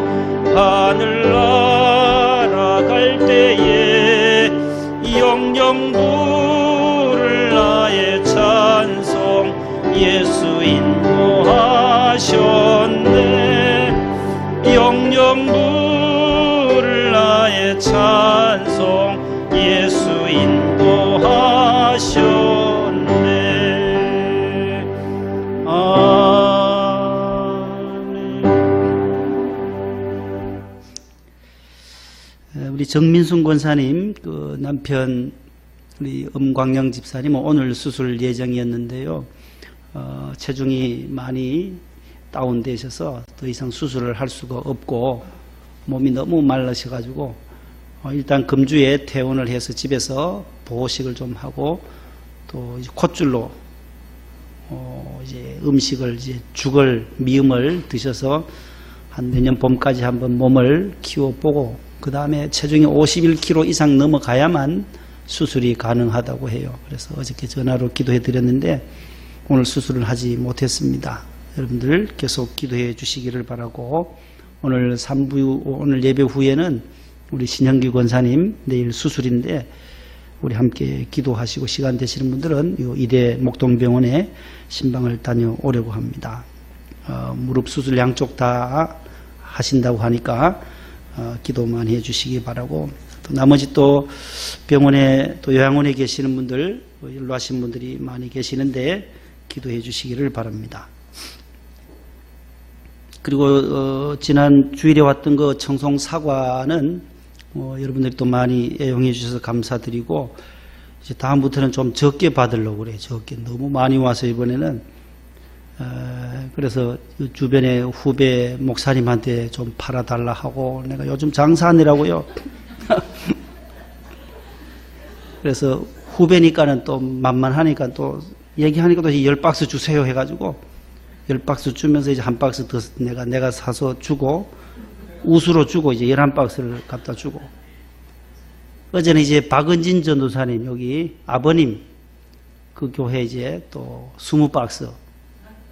하늘 날아갈 때에 영영 부를 나의 찬송 예수 인도하셨네. 영영 부를 나의 찬송 예수 인도하셨네. 아멘. 우리 정민순 권사님 그 남편 우리 엄광영 집사님은 오늘 수술 예정이었는데요. 체중이 많이 다운되셔서 더 이상 수술을 할 수가 없고 몸이 너무 말라셔가지고 일단 금주에 퇴원을 해서 집에서 보호식을 좀 하고 또 이제 콧줄로 이제 음식을 이제 죽을 미음을 드셔서 한 내년 봄까지 한번 몸을 키워보고 그 다음에 체중이 51kg 이상 넘어가야만 수술이 가능하다고 해요. 그래서 어저께 전화로 기도해 드렸는데 오늘 수술을 하지 못했습니다. 여러분들 계속 기도해 주시기를 바라고 오늘 예배 후에는 우리 신형기 권사님 내일 수술인데 우리 함께 기도하시고 시간 되시는 분들은 이 이대 목동병원에 신방을 다녀오려고 합니다. 무릎 수술 양쪽 다 하신다고 하니까 기도 많이 해주시기 바라고, 또 나머지 또 병원에 또 요양원에 계시는 분들, 연로하신 분들이 많이 계시는데 기도해 주시기를 바랍니다. 그리고 지난 주일에 왔던 그 청송 사과는 여러분들이 또 많이 애용해 주셔서 감사드리고, 이제 다음부터는 좀 적게 받으려고 그래요. 적게. 너무 많이 와서 이번에는 그래서 주변에 후배 목사님한테 좀 팔아달라 하고, 내가 요즘 장사하느라고요. 그래서 후배니까는 또 만만하니까 또 얘기하니까 또 10박스 주세요 해가지고 10박스 주면서 이제 한 박스 더 내가 사서 주고, 우수로 주고 이제 11박스를 갖다 주고, 어제는 이제 박은진 전도사님, 여기 아버님 그 교회 이제 또 20박스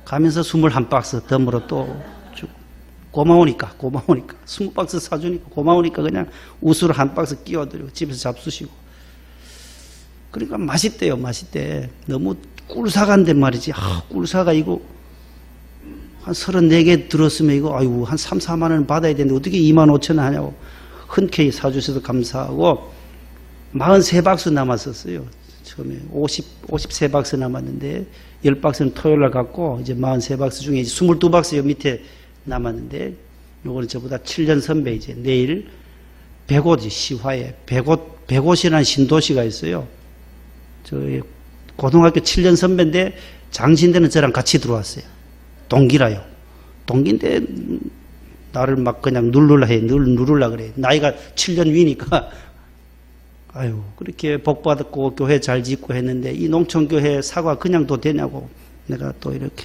가면서 21박스 덤으로 또 주고, 고마우니까 20박스 사주니까 고마우니까 그냥 우수로 한 박스 끼워드리고 집에서 잡수시고. 그러니까 맛있대요. 맛있대. 너무 꿀사과인데 말이지. 꿀사과 이거 한 34개 들었으면 이거 아이고 한 3, 4만 원 받아야 되는데 어떻게 2만 5천 원 하냐고 흔쾌히 사주셔서 감사하고, 43박스 남았었어요. 처음에 53박스 남았는데 10박스는 토요일날 갖고 이제 43박스 중에 이제 22박스 요 밑에 남았는데, 요거는 저보다 7년 선배, 이제 내일 100옷 시화에 100옷이라는 신도시가 있어요. 저 고등학교 7년 선배인데 장신대는 저랑 같이 들어왔어요. 동기라요. 동기인데 나를 막 그냥 누르려 해. 누르려 그래. 나이가 7년 위니까. 아유, 그렇게 복받았고 교회 잘 짓고 했는데 이 농촌교회 사과 그냥 도 되냐고 내가 또 이렇게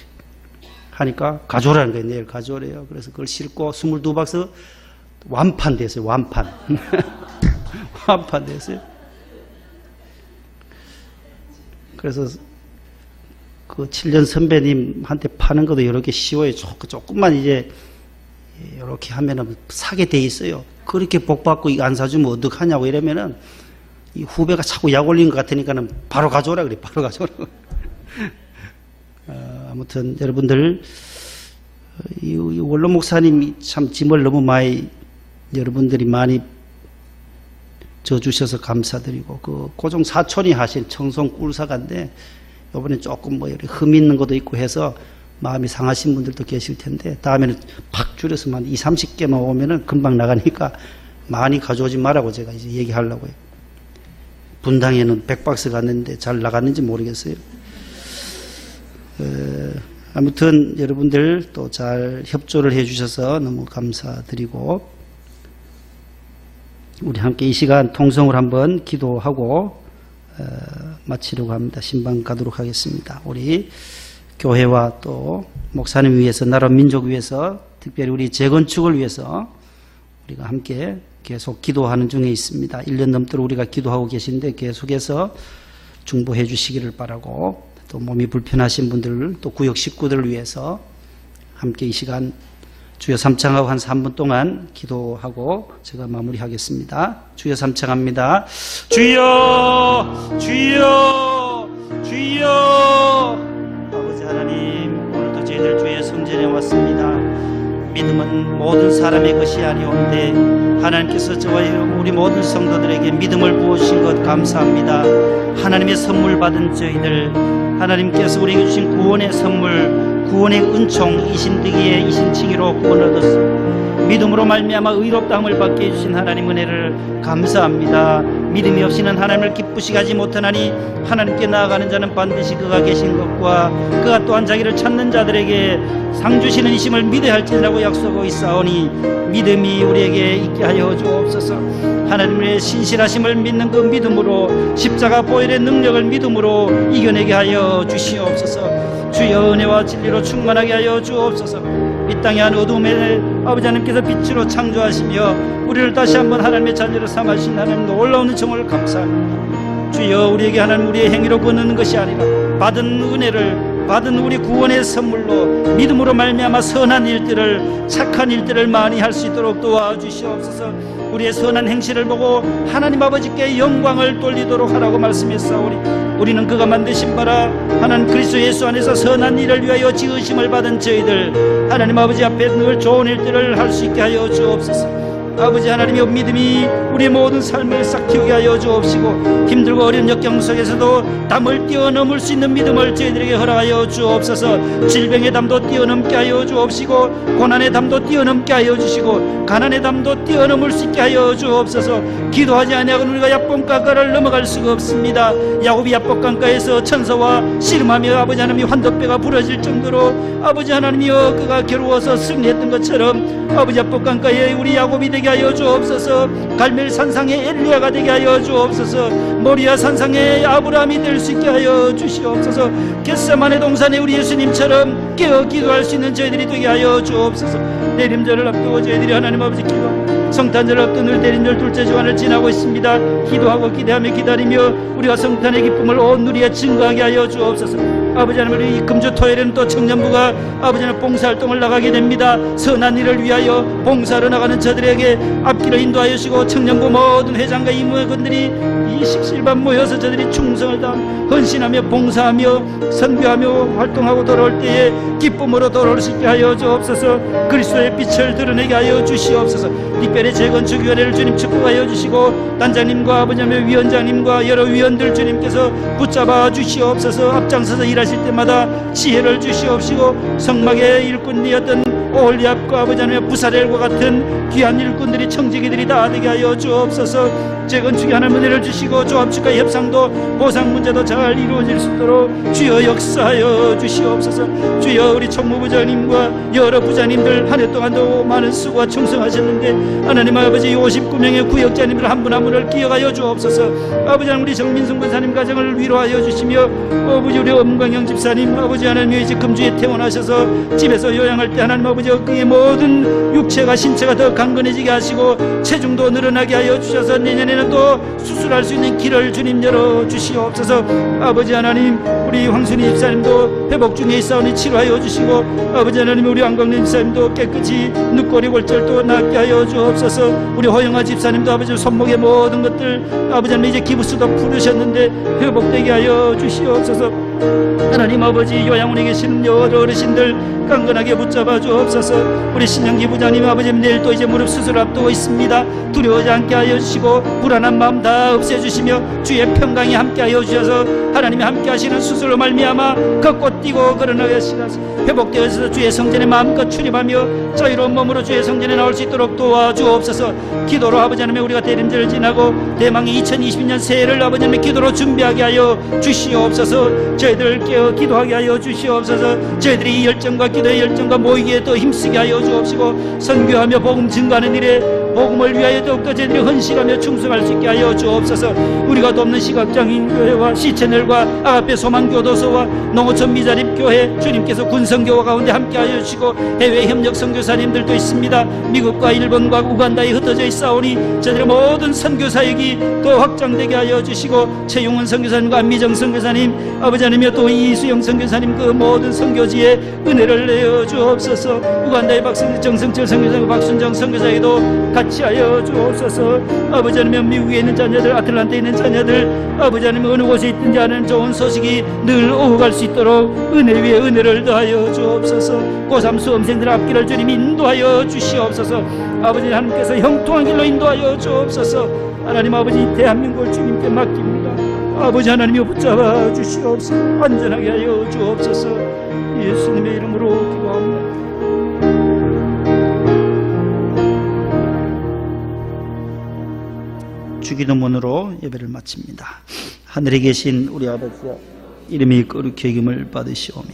하니까 가져오라는 거예요. 내일 가져오래요. 그래서 그걸 싣고 22박스 완판 됐어요. 완판. 완판 됐어요. 그래서 그 7년 선배님한테 파는 것도 이렇게 쉬워요. 조금만 이제 이렇게 하면은 사게 돼 있어요. 그렇게 복받고 이거 안 사주면 어떡하냐고 이러면은 이 후배가 자꾸 약 올린 것 같으니까는 바로 가져오라 그래. 바로 가져오라. 아무튼 여러분들, 이 원로 목사님이 참 짐을 너무 많이 여러분들이 많이 져주셔서 감사드리고, 그 고종 사촌이 하신 청송 꿀사과인데 이번에 조금 뭐 이렇게 흠 있는 것도 있고 해서 마음이 상하신 분들도 계실 텐데, 다음에는 팍 줄여서 한 20, 30개만 오면은 금방 나가니까 많이 가져오지 말라고 제가 이제 얘기하려고요. 분당에는 100박스 갔는데 잘 나갔는지 모르겠어요. 아무튼 여러분들 또 잘 협조를 해 주셔서 너무 감사드리고, 우리 함께 이 시간 통성을 한번 기도하고 마치려고 합니다. 신방 가도록 하겠습니다. 우리 교회와 또 목사님 위해서, 나라 민족 위해서, 특별히 우리 재건축을 위해서 우리가 함께 계속 기도하는 중에 있습니다. 1년 넘도록 우리가 기도하고 계신데 계속해서 중보해 주시기를 바라고, 또 몸이 불편하신 분들, 또 구역 식구들을 위해서 함께 이 시간 주여 삼창하고 한 3분 동안 기도하고 제가 마무리하겠습니다. 주여 삼창합니다. 주여, 주여, 주여. 아버지 하나님, 오늘도 저희들 주의 성전에 왔습니다. 믿음은 모든 사람의 것이 아니온데 하나님께서 저와 우리 모든 성도들에게 믿음을 부어주신 것 감사합니다. 하나님의 선물 받은 저희들, 하나님께서 우리에게 주신 구원의 선물, 구원의 은총, 이신득이의 이신칭의로 구원 얻었습니다. 믿음으로 말미암아 의롭다함을 받게 해주신 하나님 은혜를 감사합니다. 믿음이 없이는 하나님을 기쁘시게 하지 못하나니 하나님께 나아가는 자는 반드시 그가 계신 것과 그가 또한 자기를 찾는 자들에게 상 주시는 이심을 믿어야 할지라고 약속하고 있사오니 믿음이 우리에게 있게 하여 주옵소서. 하나님의 신실하심을 믿는 그 믿음으로, 십자가 보혈의 능력을 믿음으로 이겨내게 하여 주시옵소서. 주여 은혜와 진리로 충만하게 하여 주옵소서. 이 땅의 한 어둠에 아버지 하나님께서 빛으로 창조하시며 우리를 다시 한번 하나님의 자녀로 삼으신 하나님 놀라운 은총을 감사합니다. 주여 우리에게 하나님 우리의 행위로 거느는 것이 아니라 받은 은혜를 받은 우리 구원의 선물로 믿음으로 말미암아 선한 일들을, 착한 일들을 많이 할 수 있도록 도와주시옵소서. 우리의 선한 행실을 보고 하나님 아버지께 영광을 돌리도록 하라고 말씀했사오니 우리는 그가 만드신 바라 하나님 그리스도 예수 안에서 선한 일을 위하여 지으심을 받은 저희들 하나님 아버지 앞에 늘 좋은 일들을 할 수 있게 하여 주옵소서. 아버지 하나님의 믿음이 우리의 모든 삶을 싹 틔우게 하여 주옵시고 힘들고 어려운 역경 속에서도 담을 뛰어넘을 수 있는 믿음을 저희들에게 허락하여 주옵소서. 질병의 담도 뛰어넘게 하여 주옵시고 고난의 담도 뛰어넘게 하여 주시고 가난의 담도 뛰어넘을 수 있게 하여 주옵소서. 기도하지 아니하고 우리가 야복강가를 넘어갈 수가 없습니다. 야곱이 야복강가에서 천사와 씨름하며 아버지 하나님이 환도뼈가 부러질 정도로 아버지 하나님이여 그가 괴로워서 승리했던 것처럼 아버지 야복강가에 우리 야곱이 되게 하여 주옵소서. 갈멜 산상의 엘리야가 되게 하여 주옵소서. 모리아 산상의 아브라함이 될 수 있게 하여 주시옵소서. 겟세마네 동산에 우리 예수님처럼 깨어 기도할 수 있는 저희들이 되게 하여 주옵소서. 대림절을 앞두고 저희들이 하나님 아버지 기도 성탄절을 앞둔 늘 대림절 둘째 주간을 지나고 있습니다. 기도하고 기대하며 기다리며 우리가 성탄의 기쁨을 온 누리에 증거하게 하여 주옵소서. 아버지 하나님 우리 이 금주 토요일에는 또 청년부가 아버지 하나님 봉사활동을 나가게 됩니다. 선한 일을 위하여 봉사로 나가는 저들에게 앞길을 인도하여 주시고 청년부 모든 회장과 임무관들이 이 식실반 모여서 저들이 충성을 다하며 헌신하며 봉사하며 선교하며 활동하고 돌아올 때에 기쁨으로 돌아올 수 있게 하여 주옵소서. 그리스도의 빛을 드러내게 하여 주시옵소서. 특별히 재건축위원회를 주님 축복하여 주시고 단장님과 아버지 하나님 위원장님과 여러 위원들 주님께서 붙잡아 주시옵소서. 앞장서서 일하실 때마다 지혜를 주시옵시고 성막의 일꾼이었던 오홀리압과 아버지 하나님 부사렐과 같은 귀한 일꾼들이 청지기들이 다 되게 하여 주옵소서. 재건축에 하나님 은혜를 주시고 조합축과 협상도 보상 문제도 잘 이루어질 수 있도록 주여 역사하여 주시옵소서. 주여 우리 총무부장님과 여러 부장님들 한 해 동안도 많은 수고와 충성하셨는데 하나님 아버지 59명의 구역장님들 한 분 한 분을 기억하여 주옵소서. 아버지 하나님 우리 정민승 권사님 가정을 위로하여 주시며 아버지 우리 엄광영 집사님 아버지 하나님의 집 금주에 퇴원하셔서 집에서 요양할 때 하나님 아버지 그의 모든 육체가 신체가 더 강건해지게 하시고 체중도 늘어나게 하여 주셔서 내년에는 또 수술할 수 있는 길을 주님 열어 주시옵소서. 아버지 하나님 우리 황순희 집사님도 회복 중에 있사오니 치료하여 주시고 아버지 하나님 우리 안광래 집사님도 깨끗이 늑골이 골절도 낫게 하여 주옵소서. 우리 호영아 집사님도 아버지 손목의 모든 것들 아버지 하나님 이제 기부스도 풀으셨는데 회복되게 하여 주시옵소서. 하나님 아버지 요양원에 계시는 여러 어르신들 강건하게 붙잡아 주옵소서. 우리 신영기 부장님 아버지 내일 또 이제 무릎 수술 앞두고 있습니다. 두려워하지 않게 하여 주시고 불안한 마음 다 없애주시며 주의 평강이 함께 하여 주셔서 하나님이 함께 하시는 수술로 말미암아 걷고 뛰고 걸어나게 하시라. 회복되어서 주의 성전에 마음껏 출입하며 자유로운 몸으로 주의 성전에 나올 수 있도록 도와주옵소서. 기도로 아버지 하나님 우리가 대림절을 지나고 대망의 2020년 새해를 아버지 하나님 기도로 준비하게 하여 주시옵소서. 저희들 깨어 기도하게 하여 주시옵소서. 저희들이 이 열정과 기도의 열정과 모이기에 또 힘쓰게 하여 주옵시고 선교하며 복음 증거하는 일에 복음을 위하여 더욱더 저희들이 헌신하며 충성할 수 있게 하여 주옵소서. 우리가 돕는 시각장애인 교회와 시채널과 아가페 소망교도소와 농어촌 미자립교회 주님께서 군선교와 가운데 함께 하여 주시고 해외 협력 선교사님들도 있습니다. 미국과 일본과 우간다에 흩어져 있사오니 저희들의 모든 선교사역이 더 확장되게 하여 주시고 최용훈 선교사님과 안미정 선교사님 아버지 하나님이여 또 이수영 선교사님 그 모든 선교지에 은혜를 내어 주옵소서. 우간다의 정성철 선교사님과 박순정 선교사에게도 같이 하여 주옵소서. 아버지 하나님 미국에 있는 자녀들 아틀란타에 있는 자녀들 아버지 하나님 어느 곳에 있든지 하는 좋은 소식이 늘 오고 갈 수 있도록 은혜 위에 은혜를 더하여 주옵소서. 고3 수험생들 앞길을 주님 인도하여 주시옵소서. 아버지 하나님께서 형통한 길로 인도하여 주옵소서. 하나님 아버지 대한민국을 주님께 맡깁니다. 아버지 하나님이 붙잡아 주시옵소서. 안전하게 하여 주옵소서. 예수님의 이름으로 기도합니다. 주기도문으로 예배를 마칩니다. 하늘에 계신 우리 아버지여 이름이 거룩히 여김을 받으시오며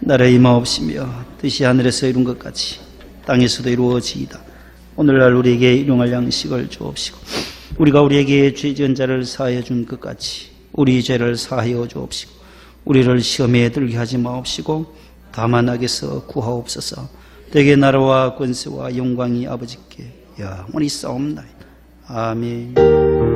나라의 임하옵시며 뜻이 하늘에서 이룬 것 같이 땅에서도 이루어지이다. 오늘날 우리에게 일용할 양식을 주옵시고 우리가 우리에게 죄 지은 자를 사하여 준 것 같이 우리 죄를 사하여 주옵시고 우리를 시험에 들게 하지 마옵시고 다만 악에서 구하옵소서. 대개 나라와 권세와 영광이 아버지께 영원히 싸움나이다. 아멘.